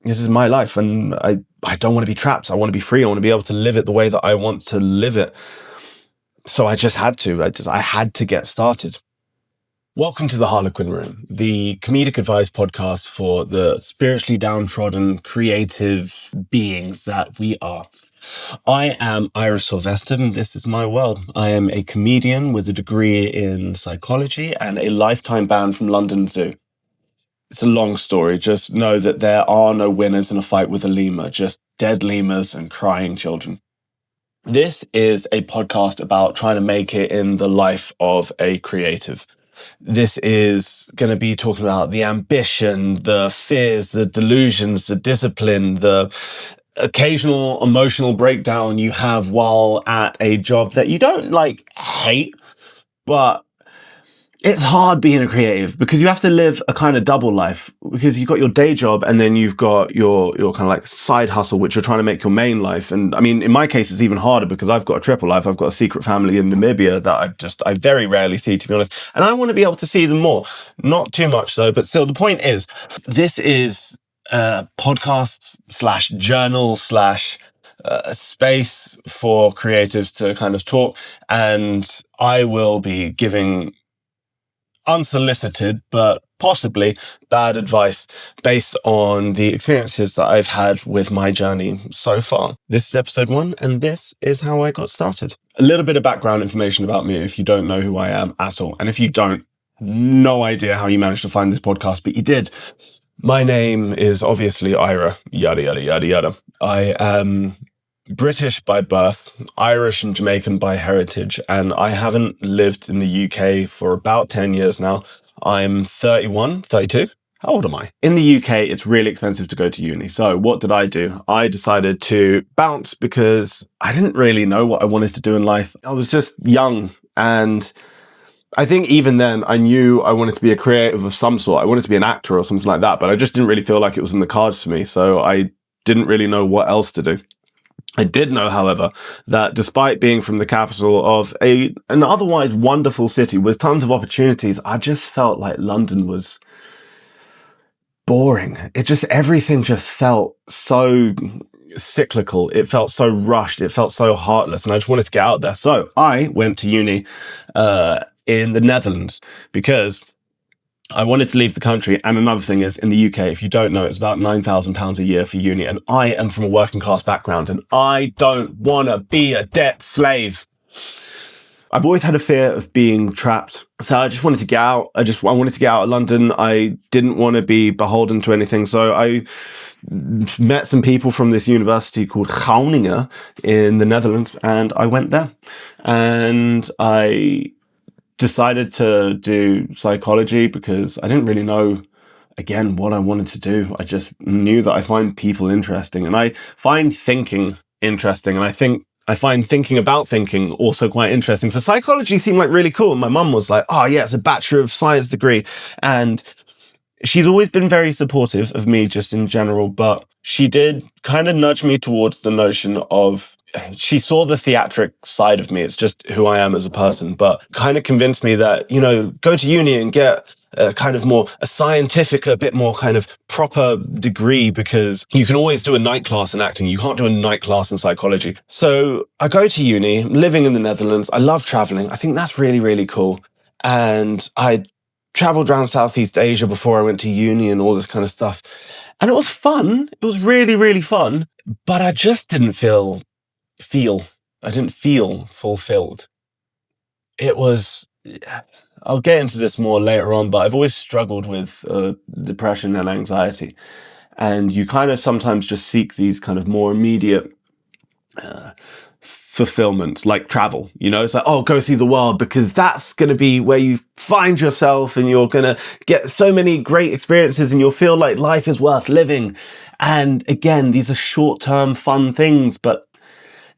this is my life, and I don't want to be trapped. I want to be free. I want to be able to live it the way that I want to live it. So I just had to. I had to get started. Welcome to the Harlequin Room, the comedic advice podcast for the spiritually downtrodden, creative beings that we are. I am Ira Sylvester, and this is my world. I am a comedian with a degree in psychology and a lifetime ban from London Zoo. It's a long story. Just know that there are no winners in a fight with a lemur, just dead lemurs and crying children. This is a podcast about trying to make it in the life of a creative. This is going to be talking about the ambition, the fears, the delusions, the discipline, the occasional emotional breakdown you have while at a job that you don't hate, but it's hard being a creative because you have to live a kind of double life, because you've got your day job and then you've got your kind of like side hustle, which you're trying to make your main life. And I mean, in my case, it's even harder because I've got a triple life. I've got a secret family in Namibia that I very rarely see, to be honest. And I want to be able to see them more. Not too much though, but still the point is, this is a podcast / journal / a space for creatives to kind of talk. And I will be giving unsolicited, but possibly bad advice based on the experiences that I've had with my journey so far. This is episode 1, and this is how I got started. A little bit of background information about me if you don't know who I am at all. And if you don't, no idea how you managed to find this podcast, but you did. My name is obviously Ira, yada, yada, yada, yada. I am British by birth, Irish and Jamaican by heritage, and I haven't lived in the UK for about 10 years now. I'm 31, 32. How old am I? In the UK, it's really expensive to go to uni. So what did I do? I decided to bounce because I didn't really know what I wanted to do in life. I was just young, and I think even then I knew I wanted to be a creative of some sort. I wanted to be an actor or something like that, but I just didn't really feel like it was in the cards for me. So I didn't really know what else to do. I did know, however, that despite being from the capital of an otherwise wonderful city with tons of opportunities, I just felt like London was boring. Everything just felt so cyclical. It felt so rushed. It felt so heartless. And I just wanted to get out there. So I went to uni in the Netherlands because I wanted to leave the country. And another thing is, in the UK, if you don't know, it's about £9,000 a year for uni. And I am from a working class background, and I don't want to be a debt slave. I've always had a fear of being trapped. So I just wanted to get out. I wanted to get out of London. I didn't want to be beholden to anything. So I met some people from this university called Groningen in the Netherlands, and I went there. And I decided to do psychology because I didn't really know, again, what I wanted to do. I just knew that I find people interesting, and I find thinking interesting, and I find thinking about thinking also quite interesting. So psychology seemed like really cool. And my mum was like, oh yeah, it's a Bachelor of Science degree. And she's always been very supportive of me just in general, but she did kind of nudge me towards the notion of, she saw the theatric side of me. It's just who I am as a person, but kind of convinced me that, go to uni and get a kind of more a scientific, a bit more kind of proper degree, because you can always do a night class in acting. You can't do a night class in psychology. So I go to uni, living in the Netherlands. I love traveling. I think that's really, really cool. And I traveled around Southeast Asia before I went to uni and all this kind of stuff. And it was fun. It was really, really fun. But I just didn't feel fulfilled. It was, I'll get into this more later on, but I've always struggled with depression and anxiety. And you kind of sometimes just seek these kind of more immediate fulfillment, like travel. It's like, oh, go see the world, because that's going to be where you find yourself, and you're going to get so many great experiences, and you'll feel like life is worth living. And again, these are short-term fun things, but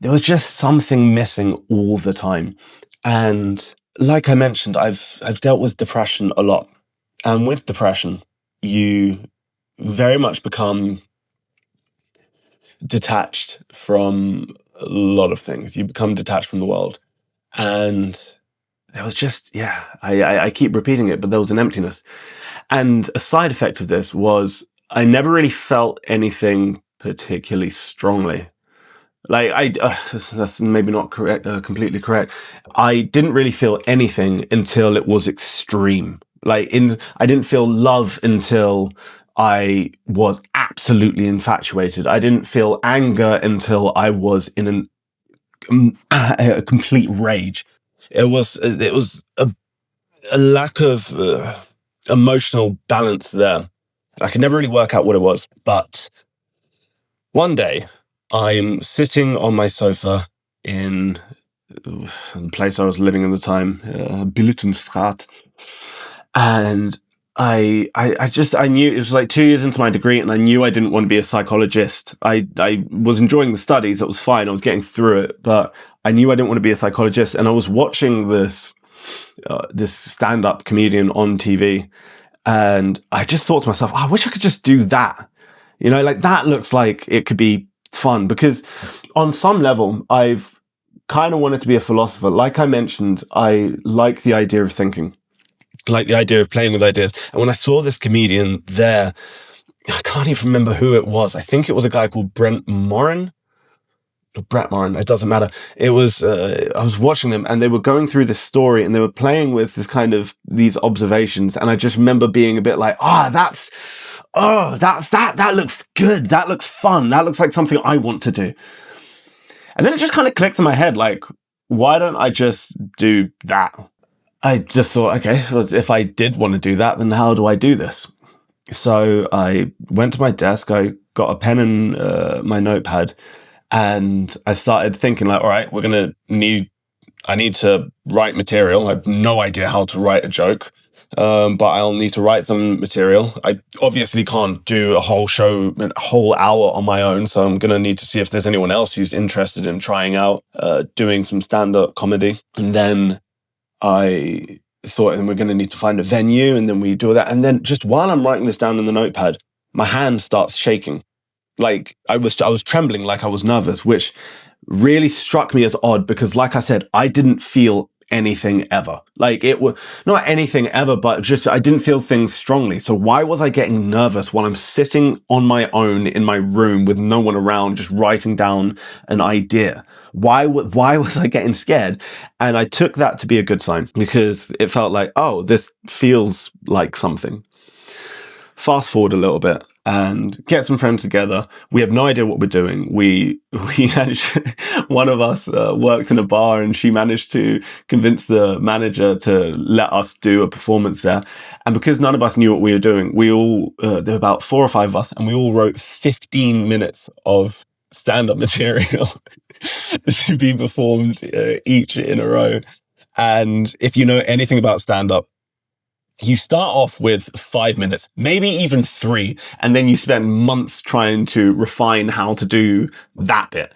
there was just something missing all the time. And like I mentioned, I've dealt with depression a lot. And with depression, you very much become detached from a lot of things. You become detached from the world. And there was just, I keep repeating it, but there was an emptiness. And a side effect of this was I never really felt anything particularly strongly. Like that's maybe not correct, completely correct. I didn't really feel anything until it was extreme. I didn't feel love until I was absolutely infatuated. I didn't feel anger until I was in a complete rage. It was a lack of emotional balance there. I could never really work out what it was, but one day I'm sitting on my sofa in the place I was living at the time, Billitonstraat, and I knew it was like 2 years into my degree, and I knew I didn't want to be a psychologist. I was enjoying the studies; it was fine. I was getting through it, but I knew I didn't want to be a psychologist. And I was watching this stand-up comedian on TV, and I just thought to myself, I wish I could just do that. Like that looks like it could be fun, because on some level, I've kind of wanted to be a philosopher. Like I mentioned, I like the idea of thinking, like the idea of playing with ideas. And when I saw this comedian there, I can't even remember who it was. I think it was a guy called Brett Morin. It doesn't matter. It was, I was watching them, and they were going through this story, and they were playing with this kind of these observations. And I just remember being a bit like, that looks good. That looks fun. That looks like something I want to do. And then it just kind of clicked in my head, like, why don't I just do that? I just thought, okay, if I did want to do that, then how do I do this? So I went to my desk, I got a pen and my notepad, and I started thinking like, all right, I need to write material. I have no idea how to write a joke, but I'll need to write some material. I obviously can't do a whole hour on my own, so I'm going to need to see if there's anyone else who's interested in trying out doing some stand-up comedy. And then I thought, and we're going to need to find a venue, and then we do that. And then just while I'm writing this down in the notepad, my hand starts shaking. Like I was trembling, like I was nervous, which really struck me as odd, because like I said, I didn't feel anything ever. Like it was not anything ever, but just I didn't feel things strongly. So why was I getting nervous while I'm sitting on my own in my room with no one around, just writing down an idea? Why was I getting scared? And I took that to be a good sign, because it felt like, oh, this feels like something. Fast forward a little bit and get some friends together. We have no idea what we're doing. We managed, one of us worked in a bar, and she managed to convince the manager to let us do a performance there. And because none of us knew what we were doing, we all, there were about 4 or 5 of us, and we all wrote 15 minutes of stand-up material to be performed each in a row. And if you know anything about stand-up, you start off with 5 minutes, maybe even 3, and then you spend months trying to refine how to do that bit.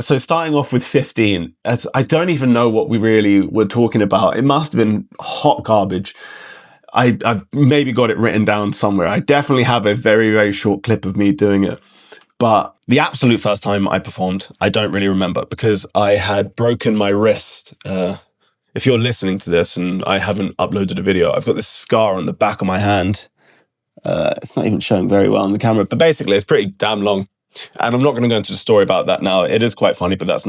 So starting off with 15, I don't even know what we really were talking about. It must have been hot garbage. I've maybe got it written down somewhere. I definitely have a very, very short clip of me doing it. But the absolute first time I performed, I don't really remember, because I had broken my wrist. If you're listening to this and I haven't uploaded a video, I've got this scar on the back of my hand. It's not even showing very well on the camera, but basically it's pretty damn long. And I'm not going to go into the story about that now. It is quite funny, but it's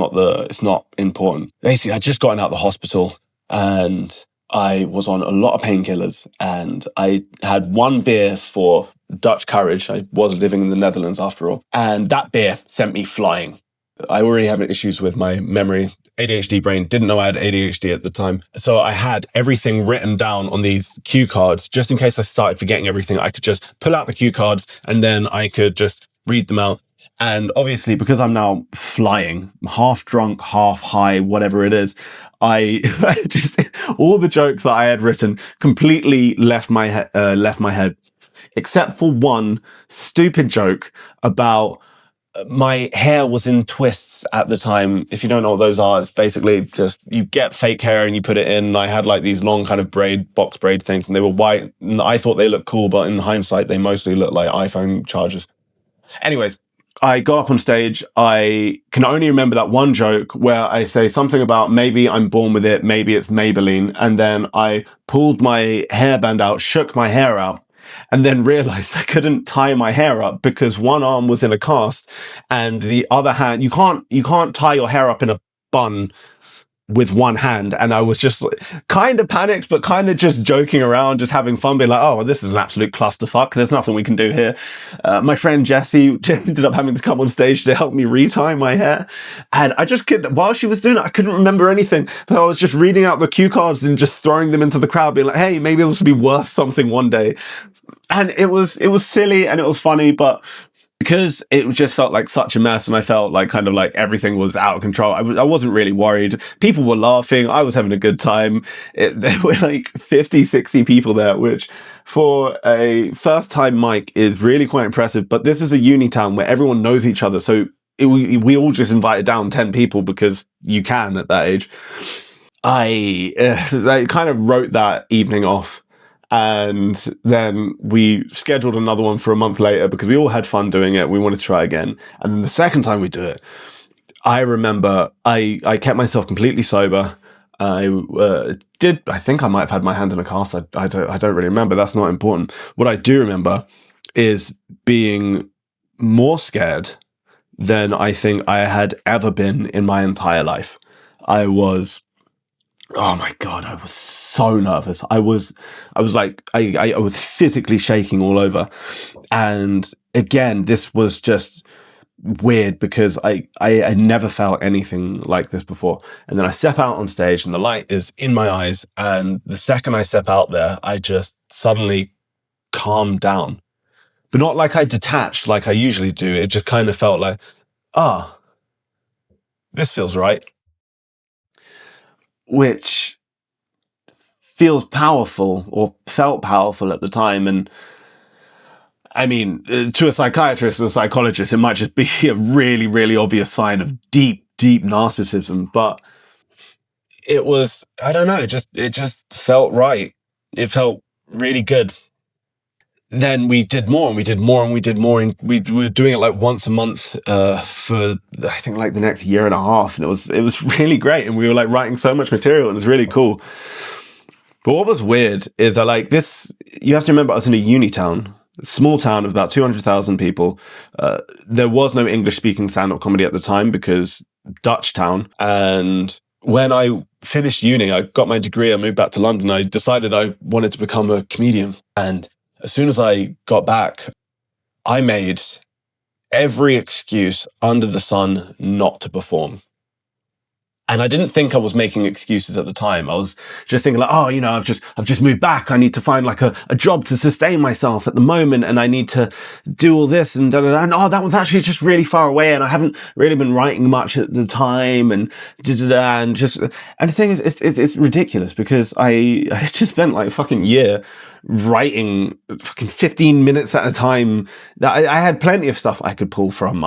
not important. Basically, I'd just gotten out of the hospital, and I was on a lot of painkillers, and I had 1 beer for Dutch courage. I was living in the Netherlands after all. And that beer sent me flying. I already have issues with my memory. ADHD brain, didn't know I had ADHD at the time. So I had everything written down on these cue cards, just in case I started forgetting everything. I could just pull out the cue cards, and then I could just read them out. And obviously, because I'm now flying, half drunk, half high, whatever it is, I just, all the jokes that I had written completely left my head, except for one stupid joke about my hair was in twists at the time. If you don't know what those are, it's basically just you get fake hair and you put it in. I had like these long kind of box braid things, and they were white. And I thought they looked cool, but in hindsight, they mostly look like iPhone chargers. Anyways, I got up on stage. I can only remember that one joke where I say something about maybe I'm born with it, maybe it's Maybelline. And then I pulled my hairband out, shook my hair out, and then realized I couldn't tie my hair up because one arm was in a cast and the other hand, you can't tie your hair up in a bun with one hand. And I was just kind of panicked, but kind of just joking around, just having fun, being like, oh, this is an absolute clusterfuck. There's nothing we can do here. My friend Jessie ended up having to come on stage to help me retie my hair. And I just couldn't, while she was doing it, I couldn't remember anything. So I was just reading out the cue cards and just throwing them into the crowd, being like, hey, maybe this will be worth something one day. And it was silly and it was funny, but because it just felt like such a mess and I felt like kind of like everything was out of control, I wasn't really worried. People were laughing. I was having a good time. There were like 50, 60 people there, which for a first time mic is really quite impressive. But this is a uni town where everyone knows each other. So we all just invited down 10 people because you can at that age. I kind of wrote that evening off. And then we scheduled another one for a month later because we all had fun doing it. We wanted to try again. And then the second time we do it, I remember I kept myself completely sober. I think I might have had my hand in a cast. I don't really remember. That's not important. What I do remember is being more scared than I think I had ever been in my entire life. Oh my God, I was so nervous. I was physically shaking all over. And again, this was just weird because I never felt anything like this before. And then I step out on stage and the light is in my eyes. And the second I step out there, I just suddenly calmed down. But not like I detached like I usually do. It just kind of felt like, this feels right. Which feels powerful or felt powerful at the time. And I mean, to a psychiatrist or a psychologist, it might just be a really, really obvious sign of deep, deep narcissism. But it was, I don't know, it just felt right. It felt really good. Then we did more and we did more and we did more. And we were doing it like once a month for, I think, like the next year and a half. And it was really great. And we were like writing so much material and it was really cool. But what was weird is you have to remember I was in a uni town, a small town of about 200,000 people. There was no English speaking stand-up comedy at the time because Dutch town. And when I finished uni, I got my degree, I moved back to London. I decided I wanted to become a comedian. And as soon as I got back, I made every excuse under the sun not to perform. And I didn't think I was making excuses at the time. I was just thinking like, oh, I've just moved back. I need to find like a job to sustain myself at the moment. And I need to do all this and da, da, da. And oh, that one's actually just really far away. And I haven't really been writing much at the time and da, da, da, and the thing is, it's ridiculous because I just spent like a fucking year writing fucking 15 minutes at a time. That I had plenty of stuff I could pull from.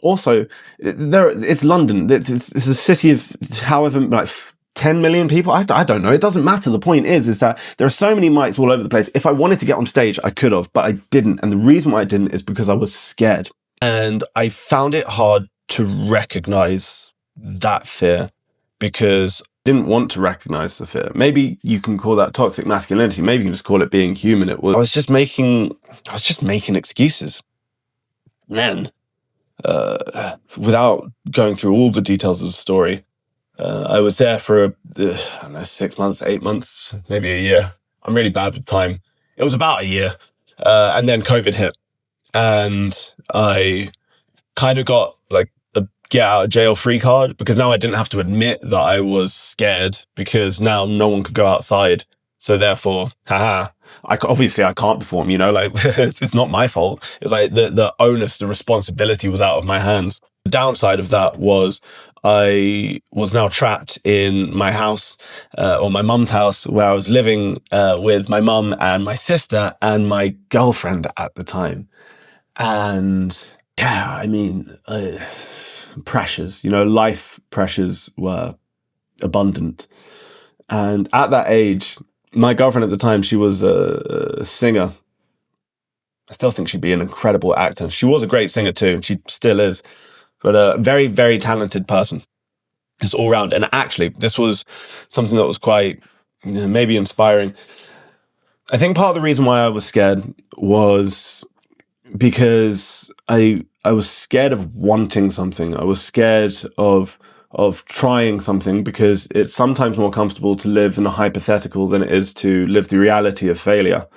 Also, it's London. It's a city of however like 10 million people. I don't know. It doesn't matter. The point is that there are so many mics all over the place. If I wanted to get on stage, I could have, but I didn't. And the reason why I didn't is because I was scared. And I found it hard to recognize that fear because I didn't want to recognize the fear. Maybe you can call that toxic masculinity. Maybe you can just call it being human. I was just making excuses. Then, without going through all the details of the story, I was there for 6 months, 8 months, maybe a year. I'm really bad with time. It was about a year, and then COVID hit, and I kind of got like a get out of jail free card because now I didn't have to admit that I was scared because now no one could go outside. So therefore, obviously I can't perform, like it's not my fault. It's like the onus, the responsibility was out of my hands. The downside of that was I was now trapped in my house, or my mum's house, where I was living with my mum and my sister and my girlfriend at the time. And yeah, I mean, pressures, life pressures were abundant. And at that age, my girlfriend at the time, she was a singer. I still think she'd be an incredible actor. She was a great singer too, and she still is. But a very, very talented person, just all round. And actually, this was something that was quite maybe inspiring. I think part of the reason why I was scared was because I was scared of wanting something. I was scared of trying something, because it's sometimes more comfortable to live in a hypothetical than it is to live the reality of failure.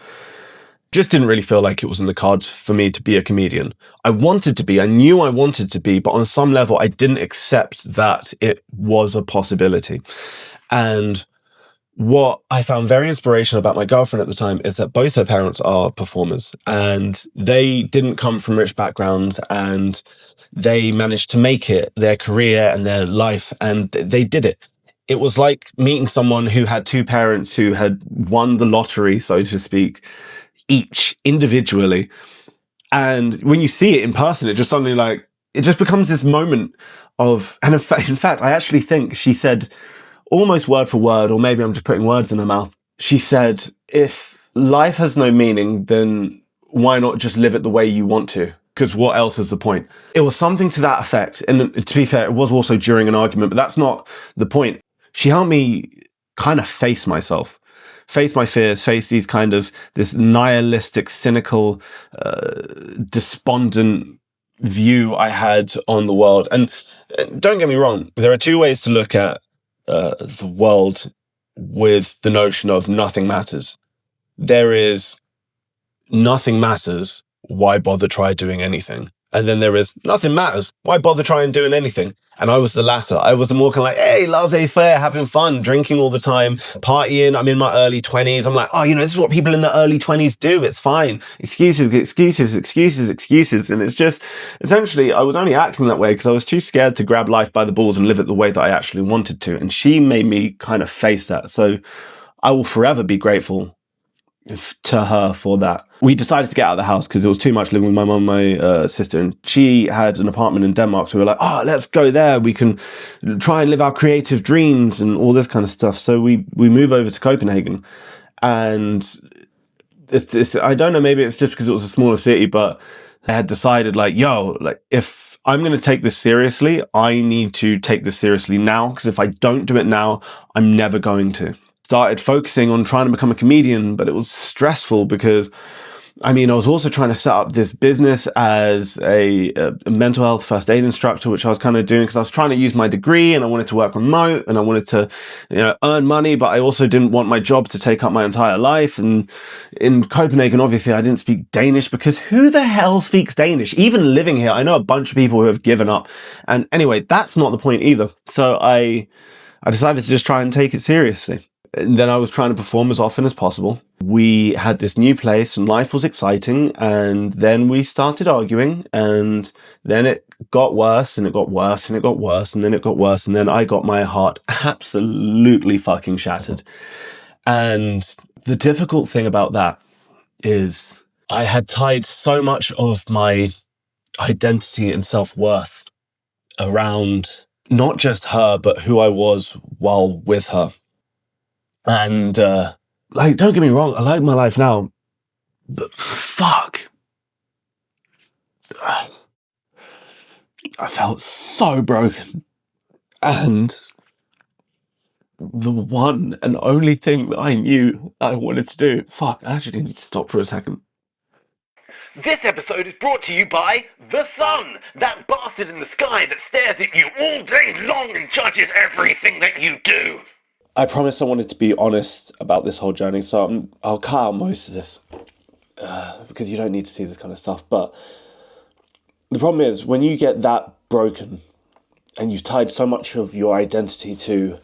Just didn't really feel like it was in the cards for me to be a comedian. I wanted to be, I knew I wanted to be, but on some level I didn't accept that it was a possibility. And what I found very inspirational about my girlfriend at the time is that both her parents are performers, and they didn't come from rich backgrounds, and they managed to make it their career and their life, and they did it. It was like meeting someone who had two parents who had won the lottery, so to speak, each individually. And when you see it in person, it just suddenly it just becomes this moment of, and in fact, I actually think she said, almost word for word, or maybe I'm just putting words in her mouth, she said, if life has no meaning, then why not just live it the way you want to? Because what else is the point? It was something to that effect. And to be fair, it was also during an argument, but that's not the point. She helped me kind of face myself, face my fears, face this nihilistic, cynical, despondent view I had on the world. And don't get me wrong, there are two ways to look at the world with the notion of nothing matters. There is nothing matters, why bother try doing anything? And then there is nothing matters, why bother trying doing anything? And I was the latter. I was the more kind of hey, laissez-faire, having fun, drinking all the time, partying. I'm in my early 20s. I'm like, this is what people in the early 20s do. It's fine. Excuses, excuses, excuses, excuses. And it's just, essentially, I was only acting that way because I was too scared to grab life by the balls and live it the way that I actually wanted to. And she made me kind of face that. So I will forever be grateful to her for that. We decided to get out of the house because it was too much living with my mum and my sister, and she had an apartment in Denmark, so we were like, let's go there, we can try and live our creative dreams and all this kind of stuff. So we move over to Copenhagen, and it's I don't know, maybe it's just because it was a smaller city, but I had decided if I'm going to take this seriously, I need to take this seriously now, because if I don't do it now, I'm never going to. Started focusing on trying to become a comedian, but it was stressful because I was also trying to set up this business as a mental health first aid instructor, which I was kind of doing because I was trying to use my degree and I wanted to work remote and I wanted to, earn money, but I also didn't want my job to take up my entire life. And in Copenhagen, obviously, I didn't speak Danish, because who the hell speaks Danish? Even living here, I know a bunch of people who have given up. And anyway, that's not the point either. So I decided to just try and take it seriously. And then I was trying to perform as often as possible. We had this new place and life was exciting. And then we started arguing, and then it got worse and it got worse and it got worse and then it got worse. And then I got my heart absolutely fucking shattered. And the difficult thing about that is I had tied so much of my identity and self-worth around not just her, but who I was while with her. And, don't get me wrong, I like my life now, but fuck. I felt so broken. And the one and only thing that I knew I wanted to do, I actually need to stop for a second. This episode is brought to you by the sun, that bastard in the sky that stares at you all day long and judges everything that you do. I promised I wanted to be honest about this whole journey, so I'll cut out most of this because you don't need to see this kind of stuff. But the problem is, when you get that broken and you've tied so much of your identity to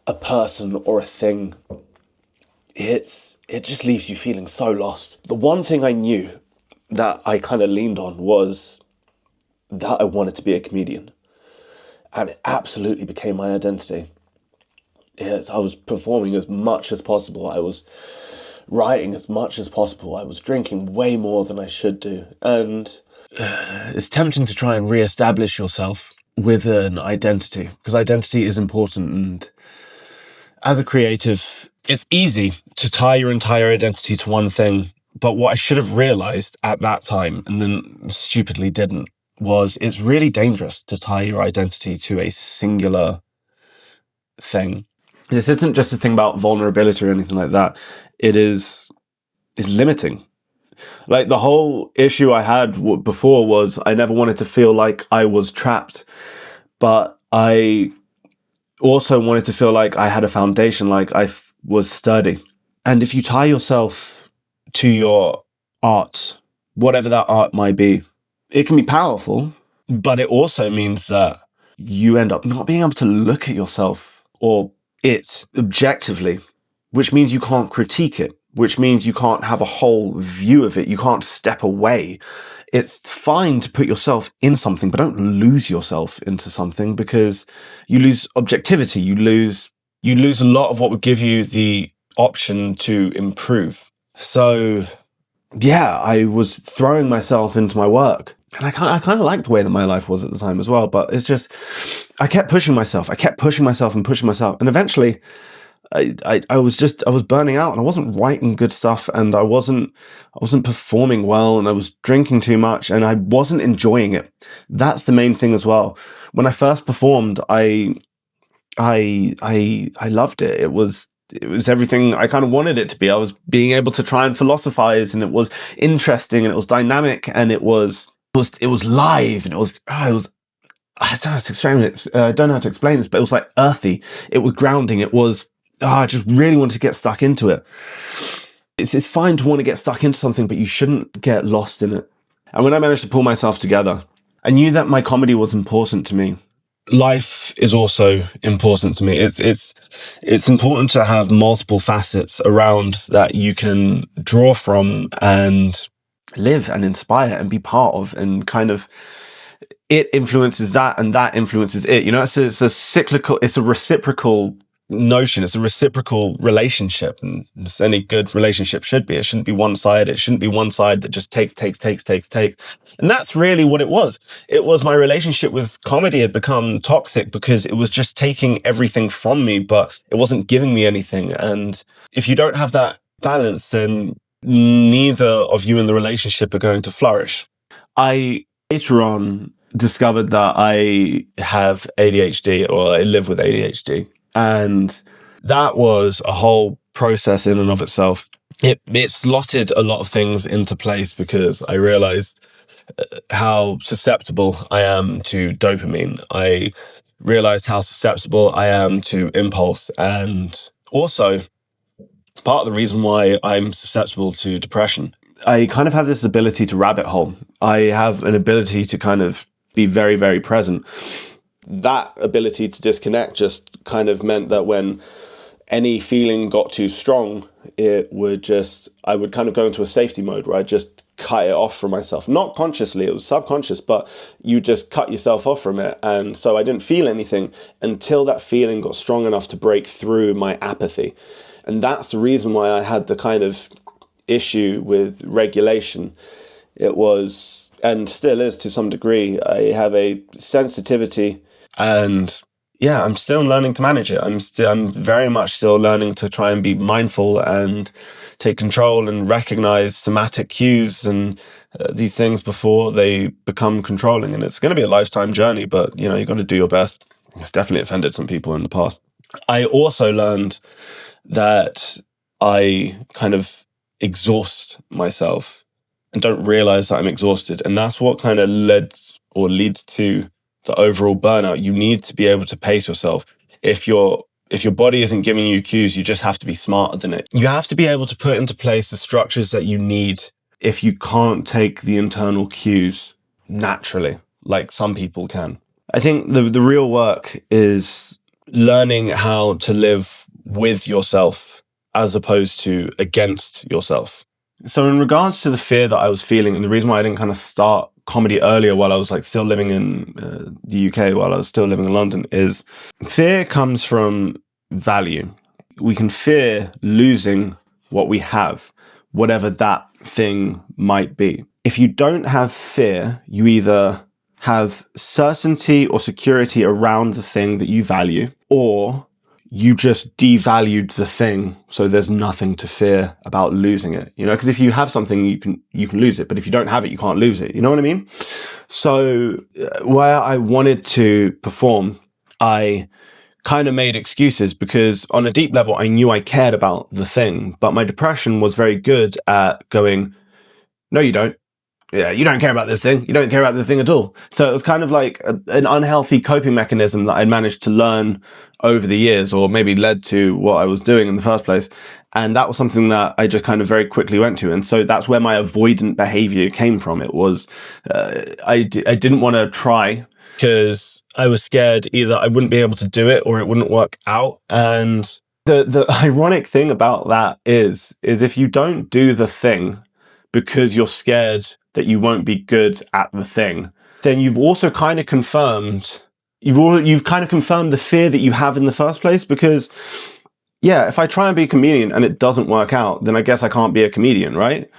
a person or a thing, it just leaves you feeling so lost. The one thing I knew that I kind of leaned on was that I wanted to be a comedian, and it absolutely became my identity. Yes, I was performing as much as possible. I was writing as much as possible. I was drinking way more than I should do. And it's tempting to try and re-establish yourself with an identity, because identity is important. And as a creative, it's easy to tie your entire identity to one thing. But what I should have realized at that time, and then stupidly didn't, was it's really dangerous to tie your identity to a singular thing. This isn't just a thing about vulnerability or anything like that. It is is limiting. Like, the whole issue I had before was I never wanted to feel like I was trapped, but I also wanted to feel like I had a foundation, like I was sturdy. And if you tie yourself to your art, whatever that art might be, it can be powerful, but it also means that you end up not being able to look at yourself or it objectively, which means you can't critique it, which means you can't have a whole view of it. You can't step away. It's fine to put yourself in something, but don't lose yourself into something, because you lose objectivity. You lose a lot of what would give you the option to improve. So yeah, I was throwing myself into my work, and I kind of liked the way that my life was at the time as well. But it's just, I kept pushing myself. I kept pushing myself and pushing myself. And eventually I was burning out, and I wasn't writing good stuff, and I wasn't performing well, and I was drinking too much, and I wasn't enjoying it. That's the main thing as well. When I first performed, I loved it. It was everything I kind of wanted it to be. I was being able to try and philosophize, and it was interesting, and it was dynamic, and it was live, and it was I don't know how to explain it. I don't know how to explain this, but it was like earthy. It was grounding. It was, I just really wanted to get stuck into it. It's fine to want to get stuck into something, but you shouldn't get lost in it. And when I managed to pull myself together, I knew that my comedy was important to me. Life is also important to me. It's important to have multiple facets around that you can draw from and live and inspire and be part of, and kind of it influences that and that influences it. You know, it's a cyclical, it's a reciprocal notion. It's a reciprocal relationship, and as any good relationship should be. It shouldn't be one-sided. It shouldn't be one side that just takes. And that's really what it was. It was my relationship with comedy had become toxic because it was just taking everything from me, but it wasn't giving me anything. And if you don't have that balance, then neither of you in the relationship are going to flourish. I later on discovered that I have ADHD, or I live with ADHD. And that was a whole process in and of itself. It slotted a lot of things into place, because I realized how susceptible I am to dopamine. I realized how susceptible I am to impulse. And also, it's part of the reason why I'm susceptible to depression. I kind of have this ability to rabbit hole. I have an ability to kind of be very, very present. That ability to disconnect just kind of meant that when any feeling got too strong, I would kind of go into a safety mode where I just cut it off from myself. Not consciously, it was subconscious, but you just cut yourself off from it. And so I didn't feel anything until that feeling got strong enough to break through my apathy. And that's the reason why I had the kind of issue with regulation. It was, and still is to some degree, I have a sensitivity, and yeah, I'm still learning to manage it. I'm very much still learning to try and be mindful and take control and recognize somatic cues and these things before they become controlling. And it's going to be a lifetime journey, but you know, you got to do your best. It's definitely offended some people in the past. I also learned that I kind of exhaust myself and don't realize that I'm exhausted. And that's what kind of leads to the overall burnout. You need to be able to pace yourself. If your body isn't giving you cues, you just have to be smarter than it. You have to be able to put into place the structures that you need if you can't take the internal cues naturally, like some people can. I think the real work is learning how to live with yourself as opposed to against yourself. So in regards to the fear that I was feeling, and the reason why I didn't kind of start comedy earlier while I was like still living in the UK, while I was still living in London, is fear comes from value. We can fear losing what we have, whatever that thing might be. If you don't have fear, you either have certainty or security around the thing that you value, or you just devalued the thing, so there's nothing to fear about losing it. You know, because if you have something, you can lose it, but if you don't have it, you can't lose it. You know what I mean? So where I wanted to perform, I kind of made excuses because on a deep level, I knew I cared about the thing, but my depression was very good at going, no, you don't. Yeah, you don't care about this thing. You don't care about this thing at all. So it was kind of like an unhealthy coping mechanism that I managed to learn over the years, or maybe led to what I was doing in the first place. And that was something that I just kind of very quickly went to. And so that's where my avoidant behavior came from. It was, I didn't want to try because I was scared either I wouldn't be able to do it or it wouldn't work out. And the ironic thing about that is if you don't do the thing because you're scared that you won't be good at the thing, then you've also kind of confirmed, you've kind of confirmed the fear that you have in the first place. Because yeah, if I try and be a comedian and it doesn't work out, then I guess I can't be a comedian, right?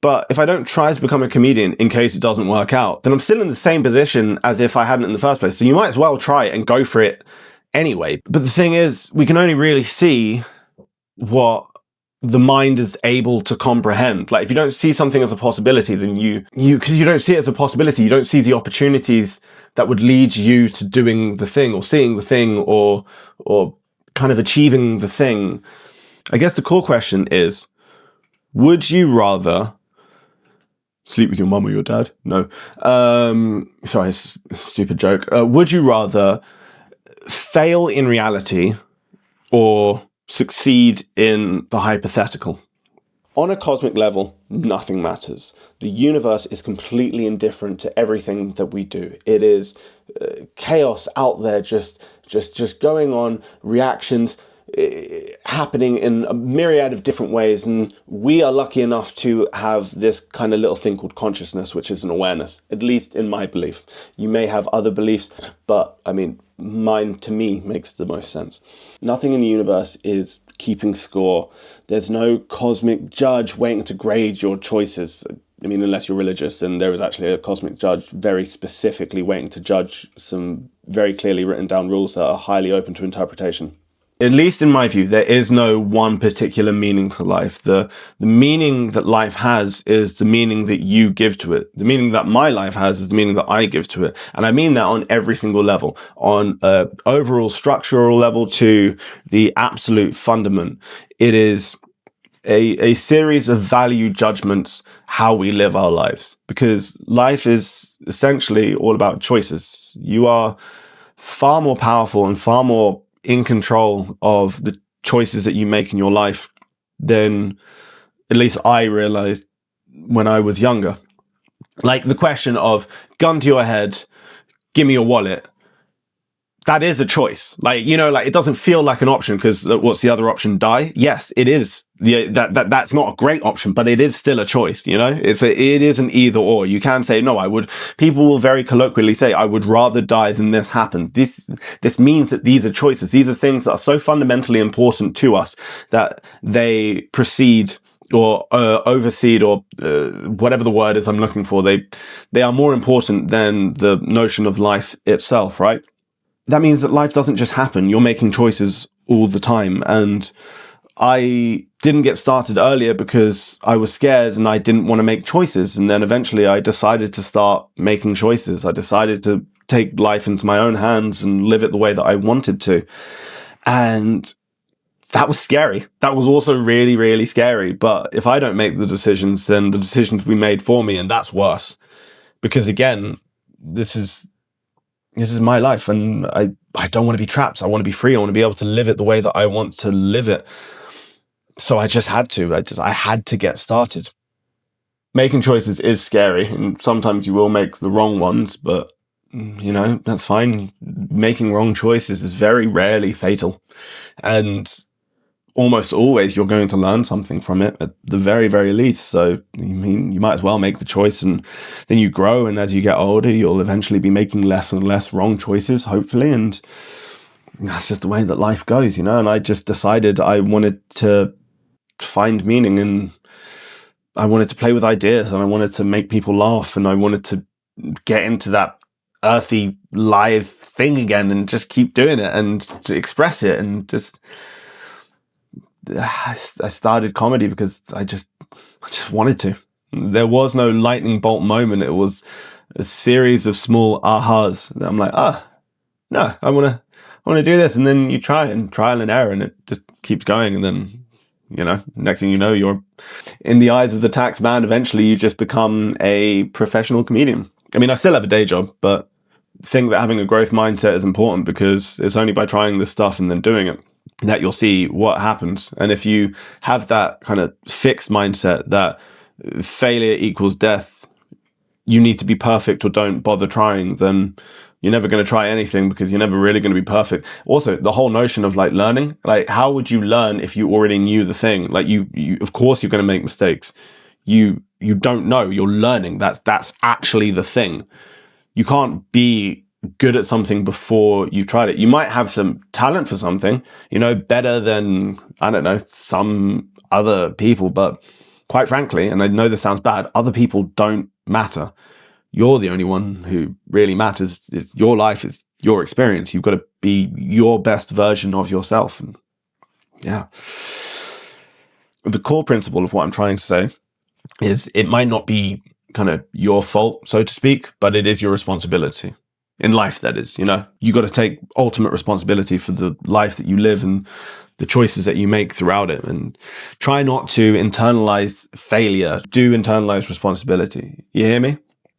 But if I don't try to become a comedian in case it doesn't work out, then I'm still in the same position as if I hadn't in the first place. So you might as well try and go for it anyway. But the thing is, we can only really see what the mind is able to comprehend. Like if you don't see something as a possibility, then because you don't see it as a possibility, you don't see the opportunities that would lead you to doing the thing or seeing the thing or kind of achieving the thing. I guess the core question is, would you rather sleep with your mum or your dad? No. Sorry, it's a stupid joke. Would you rather fail in reality or succeed in the hypothetical? On a cosmic level, nothing matters. The universe is completely indifferent to everything that we do. It is chaos out there, just going on, reactions happening in a myriad of different ways, and we are lucky enough to have this kind of little thing called consciousness, which is an awareness, at least in my belief. You may have other beliefs, but I mean, mine to me makes the most sense. Nothing in the universe is keeping score. There's no cosmic judge waiting to grade your choices. I mean, unless you're religious, and there is actually a cosmic judge very specifically waiting to judge some very clearly written down rules that are highly open to interpretation. At least in my view, there is no one particular meaning to life. The meaning that life has is the meaning that you give to it. The meaning that my life has is the meaning that I give to it. And I mean that on every single level, on an overall structural level to the absolute fundament. It is a series of value judgments how we live our lives, because life is essentially all about choices. You are far more powerful and far more in control of the choices that you make in your life than at least I realized when I was younger. Like the question of gun to your head, give me your wallet. That is a choice. Like, you know, like it doesn't feel like an option because what's the other option? Die? Yes, it is. That's not a great option, but it is still a choice. You know, it is an either or. You can say no. People will very colloquially say, I would rather die than this happen. This means that these are choices. These are things that are so fundamentally important to us that they precede or overseed or whatever the word is I'm looking for. They are more important than the notion of life itself, right? That means that life doesn't just happen. You're making choices all the time. And I didn't get started earlier because I was scared and I didn't want to make choices. And then eventually I decided to start making choices. I decided to take life into my own hands and live it the way that I wanted to. And that was scary. That was also really, really scary. But if I don't make the decisions, then the decisions will be made for me. And that's worse. Because again, this is my life, and I don't want to be trapped. I want to be free. I want to be able to live it the way that I want to live it. So I just had to. I had to get started. Making choices is scary, and sometimes you will make the wrong ones, but, you know, that's fine. Making wrong choices is very rarely fatal. And almost always you're going to learn something from it at the very, very least. So, I mean, you might as well make the choice, and then you grow. And as you get older, you'll eventually be making less and less wrong choices, hopefully. And that's just the way that life goes, you know? And I just decided I wanted to find meaning, and I wanted to play with ideas, and I wanted to make people laugh, and I wanted to get into that earthy live thing again and just keep doing it and to express it. And just I started comedy because I just wanted to. There was no lightning bolt moment. It was a series of small ahas that I'm like, no, I want I want to do this. And then you try and trial and error, and it just keeps going. And then, next thing you know, you're in the eyes of the tax man. Eventually you just become a professional comedian. I mean, I still have a day job, but think that having a growth mindset is important, because it's only by trying this stuff and then doing it that you'll see what happens. And if you have that kind of fixed mindset that failure equals death, you need to be perfect or don't bother trying, then you're never going to try anything, because you're never really going to be perfect. Also, the whole notion of like learning, like how would you learn if you already knew the thing? Like you of course you're going to make mistakes. You don't know, you're learning. That's actually the thing. You can't be good at something before you've tried it. You might have some talent for something, better than, I don't know, some other people, but quite frankly, and I know this sounds bad, other people don't matter. You're the only one who really matters. It's your life, it's your experience. You've got to be your best version of yourself. And yeah. The core principle of what I'm trying to say is it might not be kind of your fault, so to speak, but it is your responsibility in life. That is, you got to take ultimate responsibility for the life that you live and the choices that you make throughout it, and try not to internalize failure. Do internalize responsibility. You hear me?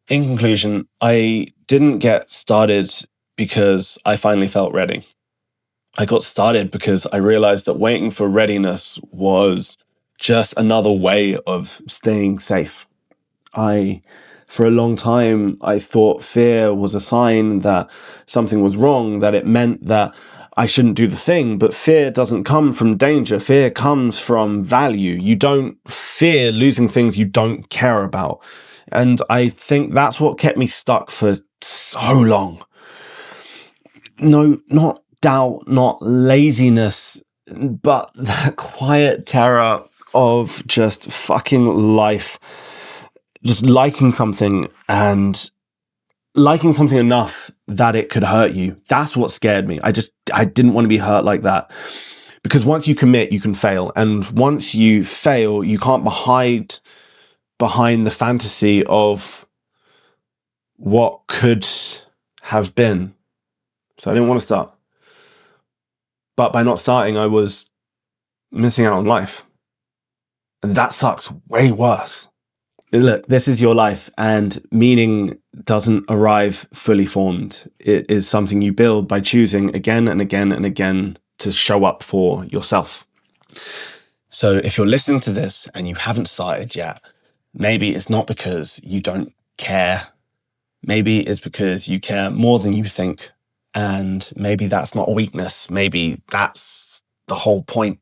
In conclusion, I didn't get started because I finally felt ready. I got started because I realized that waiting for readiness was just another way of staying safe. For a long time, I thought fear was a sign that something was wrong, that it meant that I shouldn't do the thing. But fear doesn't come from danger. Fear comes from value. You don't fear losing things you don't care about. And I think that's what kept me stuck for so long. No, not doubt, not laziness, but that quiet terror of just fucking life. Just liking something and liking something enough that it could hurt you. That's what scared me. I didn't want to be hurt like that. Because once you commit, you can fail. And once you fail, you can't hide behind the fantasy of what could have been. So I didn't want to start. But by not starting, I was missing out on life. And that sucks way worse. Look, this is your life, and meaning doesn't arrive fully formed. It is something you build by choosing again and again and again to show up for yourself. So if you're listening to this and you haven't started yet, maybe it's not because you don't care. Maybe it's because you care more than you think. And maybe that's not a weakness. Maybe that's the whole point.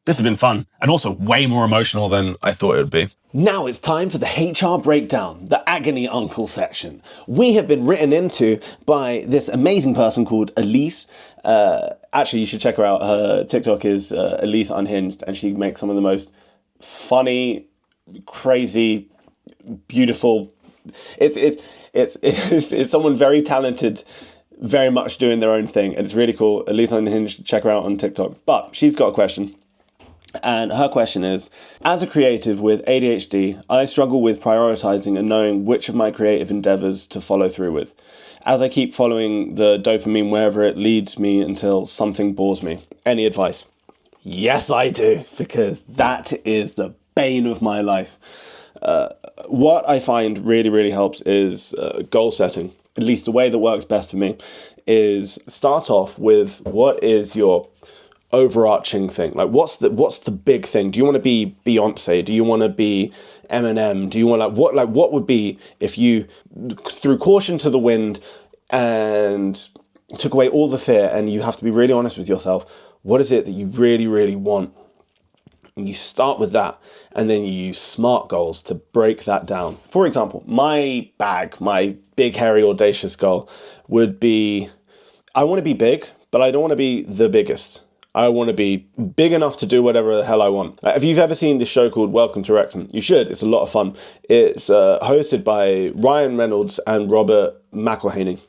This has been fun, and also way more emotional than I thought it would be. Now it's time for the HR breakdown, the agony uncle section. We have been written into by this amazing person called Elise. Actually, you should check her out. Her TikTok is Elise Unhinged, and she makes some of the most funny, crazy, beautiful. It's someone very talented, very much doing their own thing, and it's really cool. Elise Unhinged, check her out on TikTok. But she's got a question. And her question is, as a creative with ADHD, I struggle with prioritizing and knowing which of my creative endeavors to follow through with, as I keep following the dopamine wherever it leads me until something bores me. Any advice? Yes, I do, because that is the bane of my life. What I find really, really helps is goal setting. At least the way that works best for me is start off with what is your overarching thing. Like what's the big thing? Do you want to be Beyonce? Do you want to be Eminem? Do you want what would be if you threw caution to the wind and took away all the fear, and you have to be really honest with yourself? What is it that you really, really want? And you start with that, and then you use SMART goals to break that down. For example, my big, hairy, audacious goal would be, I want to be big, but I don't want to be the biggest. I want to be big enough to do whatever the hell I want. If you've ever seen this show called Welcome to Wrexham, you should. It's a lot of fun. It's hosted by Ryan Reynolds and Robert McElhenney.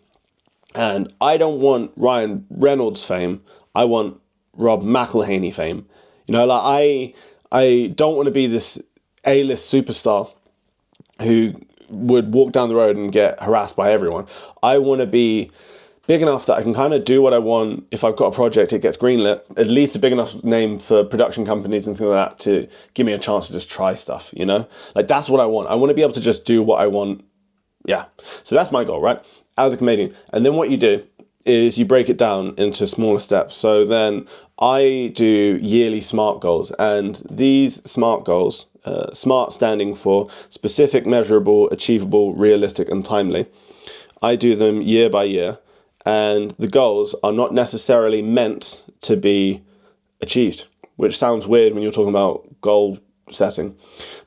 And I don't want Ryan Reynolds fame. I want Rob McElhenney fame. I don't want to be this A-list superstar who would walk down the road and get harassed by everyone. I want to be big enough that I can kind of do what I want. If I've got a project, it gets greenlit, at least a big enough name for production companies and things like that to give me a chance to just try stuff, you know? Like, that's what I want. I want to be able to just do what I want. Yeah. So that's my goal, right? As a comedian. And then what you do is you break it down into smaller steps. So then I do yearly SMART goals, and these SMART goals, SMART standing for specific, measurable, achievable, realistic, and timely. I do them year by year, and the goals are not necessarily meant to be achieved, which sounds weird when you're talking about goal setting.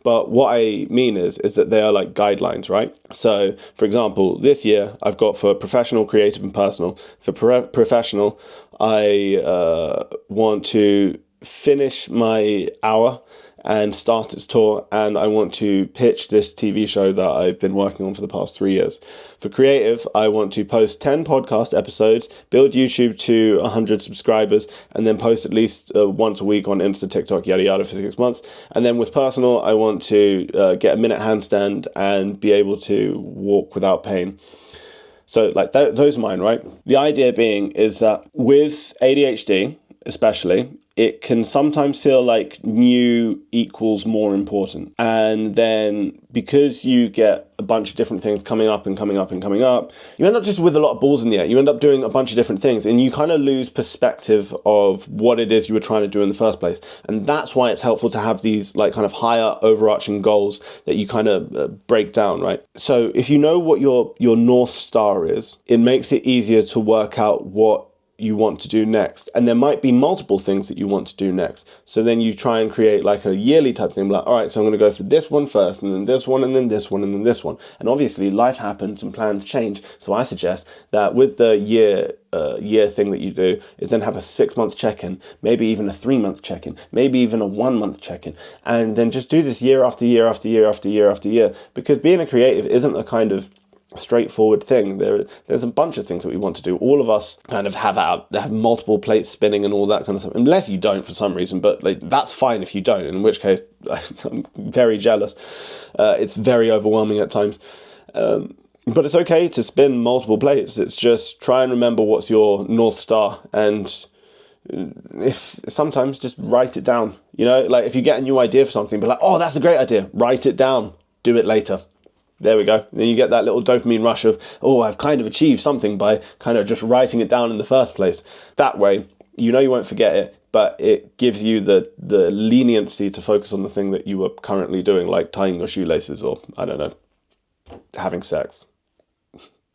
But what I mean is that they are like guidelines, right? So, for example, this year I've got for professional, creative, and personal. For professional, I want to finish my hour and start its tour, and I want to pitch this TV show that I've been working on for the past 3 years. For creative, I want to post 10 podcast episodes, build YouTube to 100 subscribers, and then post at least once a week on Insta, TikTok, yada yada for 6 months. And then with personal, I want to get a minute handstand and be able to walk without pain. So like those are mine, right? The idea being is that with ADHD, especially, it can sometimes feel like new equals more important. And then because you get a bunch of different things coming up, you end up just with a lot of balls in the air. You end up doing a bunch of different things, and you kind of lose perspective of what it is you were trying to do in the first place. And that's why it's helpful to have these like kind of higher overarching goals that you kind of break down, right? So if you know what your North Star is, it makes it easier to work out what you want to do next. And there might be multiple things that you want to do next. So then you try and create like a yearly type thing, like, all right, so I'm going to go for this one first, and then this one, and then this one, and then this one. And obviously life happens and plans change. So I suggest that with the year thing that you do is then have a 6 month check-in, maybe even a 3 month check-in, maybe even a 1 month check-in. And then just do this year after year after year after year after year, because being a creative isn't a kind of straightforward thing. There's a bunch of things that we want to do. All of us kind of have multiple plates spinning and all that kind of stuff, unless you don't for some reason, but like that's fine if you don't, in which case I'm very jealous. It's very overwhelming at times, but it's okay to spin multiple plates. It's just try and remember what's your North Star, and if sometimes just write it down, you know, like if you get a new idea for something, be like, oh, that's a great idea, write it down, do it later. There we go. Then you get that little dopamine rush of, oh, I've kind of achieved something by kind of just writing it down in the first place. That way, you know you won't forget it, but it gives you the leniency to focus on the thing that you were currently doing, like tying your shoelaces or, I don't know, having sex.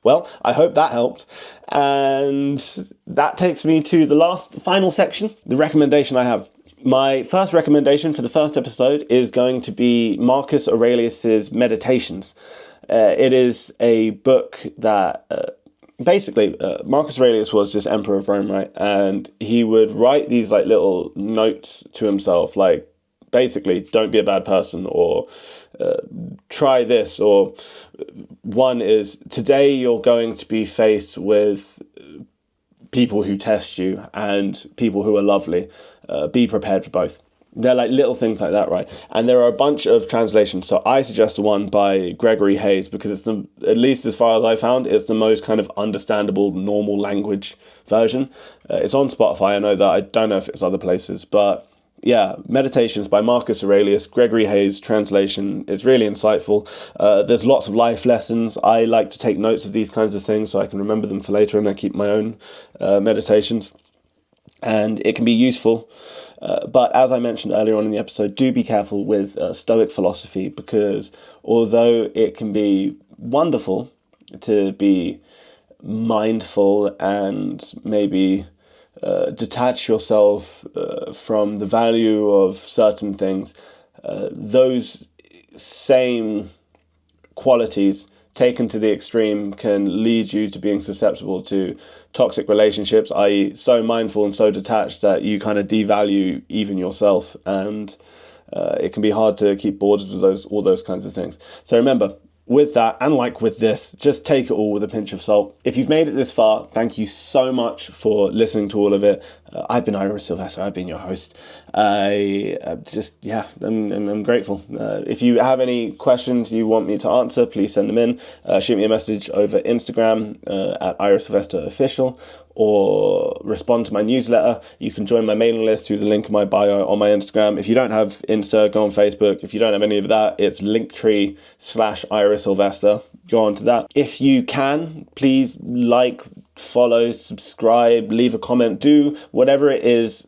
Well, I hope that helped. And that takes me to the final section, the recommendation I have. My first recommendation for the first episode is going to be Marcus Aurelius's Meditations. It is a book that basically Marcus Aurelius was this emperor of Rome, right? And he would write these like little notes to himself, like basically don't be a bad person, or try this, or one is today you're going to be faced with people who test you and people who are lovely. Be prepared for both. They're like little things like that, right? And there are a bunch of translations. So I suggest the one by Gregory Hayes because it's at least as far as I found, it's the most kind of understandable, normal language version. It's on Spotify. I know that. I don't know if it's other places, but yeah, Meditations by Marcus Aurelius, Gregory Hayes translation is really insightful. There's lots of life lessons. I like to take notes of these kinds of things so I can remember them for later, and I keep my own meditations. And it can be useful. But as I mentioned earlier on in the episode, do be careful with Stoic philosophy, because although it can be wonderful to be mindful and maybe detach yourself from the value of certain things, those same qualities taken to the extreme can lead you to being susceptible to toxic relationships, i.e. so mindful and so detached that you kind of devalue even yourself, and it can be hard to keep borders with all those kinds of things. So remember, with that, and like with this, just take it all with a pinch of salt. If you've made it this far, thank you so much for listening to all of it. I've been Ira Sylvester. I've been your host. I'm grateful. If you have any questions you want me to answer, please send them in. Shoot me a message over Instagram at Ira Sylvester Official, or respond to my newsletter. You can join my mailing list through the link in my bio on my Instagram. If you don't have Insta, go on Facebook. If you don't have any of that, it's linktree/Ira Sylvester. Go on to that. If you can, please like, follow, subscribe, leave a comment, do whatever it is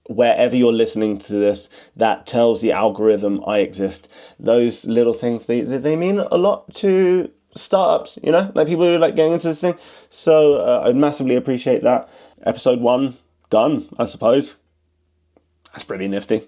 wherever you're listening to this that tells the algorithm I exist. Those little things, they mean a lot to startups, like people who are like getting into this thing. So I'd massively appreciate that. Episode 1 done, I suppose. That's pretty nifty.